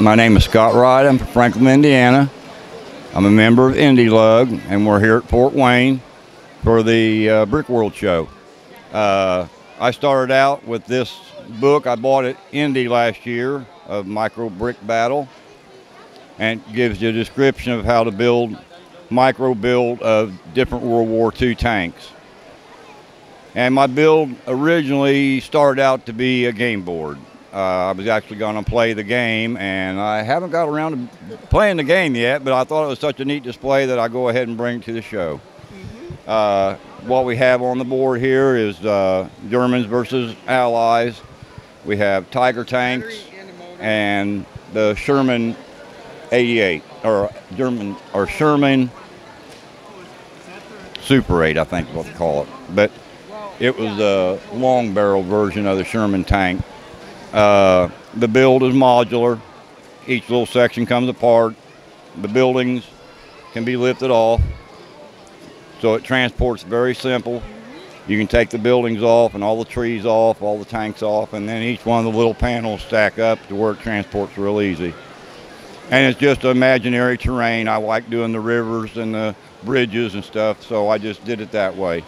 My name is Scott Wright. I'm from Franklin, Indiana. I'm a member of Indy Lug, and we're here at Fort Wayne for the Brickworld show. I started out with this book. I bought at Indy last year of Micro Brick Battle, and it gives you a description of how to build micro build of different World War II tanks. And my build originally started out to be a game board. I was actually going to play the game, and I haven't got around to playing the game yet, but I thought it was such a neat display that I go ahead and bring it to the show. What we have on the board here is Germans versus Allies. We have Tiger tanks and the Sherman 88, or Sherman Super 8, I think is what they call it. But it was a long barrel version of the Sherman tank. The build is modular. Each little section comes apart. The buildings can be lifted off, so it transports very simple. You can take the buildings off and all the trees off, all the tanks off, and then each one of the little panels stack up to where it transports real easy. And it's just imaginary terrain. I like doing the rivers and the bridges and stuff, so I just did it that way.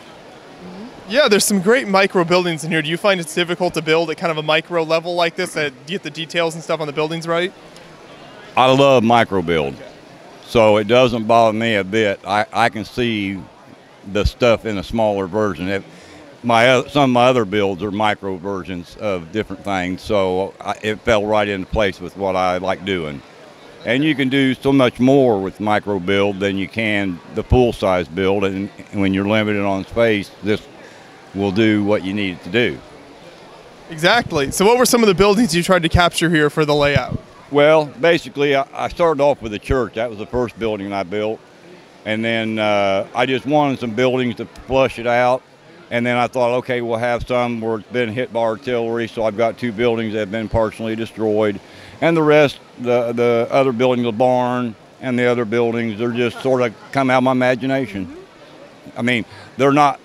Yeah, there's some great micro buildings in here. Do you find it's difficult to build at kind of a micro level like this, to get the details and stuff on the buildings right? I love micro build, so it doesn't bother me a bit. I can see the stuff in a smaller version. Some of my other builds are micro versions of different things, so it fell right into place with what I like doing. And you can do so much more with micro build than you can the full size build, and when you're limited on space, this will do what you need it to do. Exactly. So what were some of the buildings you tried to capture here for the layout? Well, basically, I started off with a church. That was the first building I built. And then I just wanted some buildings to flush it out. And then I thought, okay, we'll have some where it's been hit by artillery. So I've got 2 buildings that have been partially destroyed. And the rest, the other buildings, the barn and the other buildings, they're just sort of come out of my imagination. I mean, they're not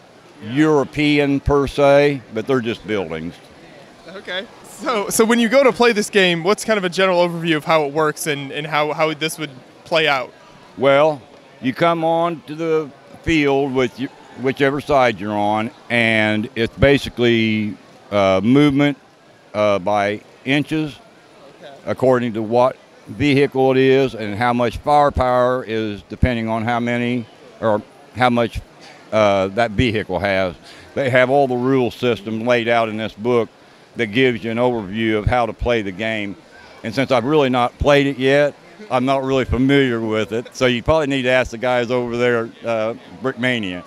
European per se, but they're just buildings. Okay. So when you go to play this game, what's kind of a general overview of how it works and how this would play out? Well, you come on to the field with whichever side you're on, and it's basically movement by inches, according to what vehicle it is and how much firepower is depending on how many or how much that vehicle has. They have all the rule system laid out in this book that gives you an overview of how to play the game. And since I've really not played it yet, I'm not really familiar with it. So you probably need to ask the guys over there at Brickmania.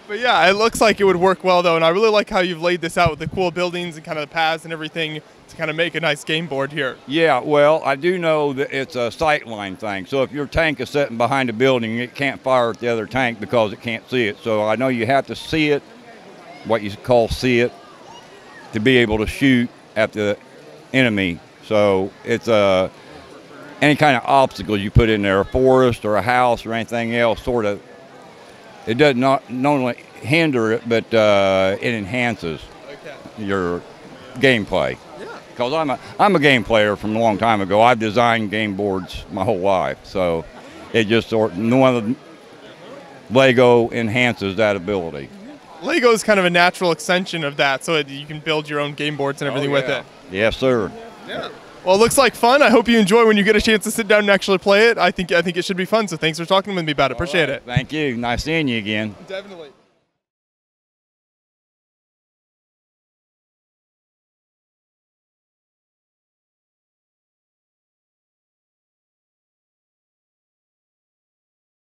But yeah, it looks like it would work well though, and I really like how you've laid this out with the cool buildings and kind of the paths and everything to kind of make a nice game board here. Yeah, well, I do know that it's a sight line thing. So if your tank is sitting behind a building, it can't fire at the other tank because it can't see it. So I know you have to see it, what you call see it, to be able to shoot at the enemy. So it's any kind of obstacles you put in there, a forest or a house or anything else, sort of, it does not only hinder it, but it enhances your gameplay. Because I'm a game player from a long time ago. I've designed game boards my whole life, so it just sort of, one of the Lego enhances that ability. Lego is kind of a natural extension of that, so you can build your own game boards and everything with it. Yes, sir. Yeah. Well, it looks like fun. I hope you enjoy when you get a chance to sit down and actually play it. I think it should be fun. So thanks for talking with me about it. Appreciate it. Thank you. Nice seeing you again. Definitely.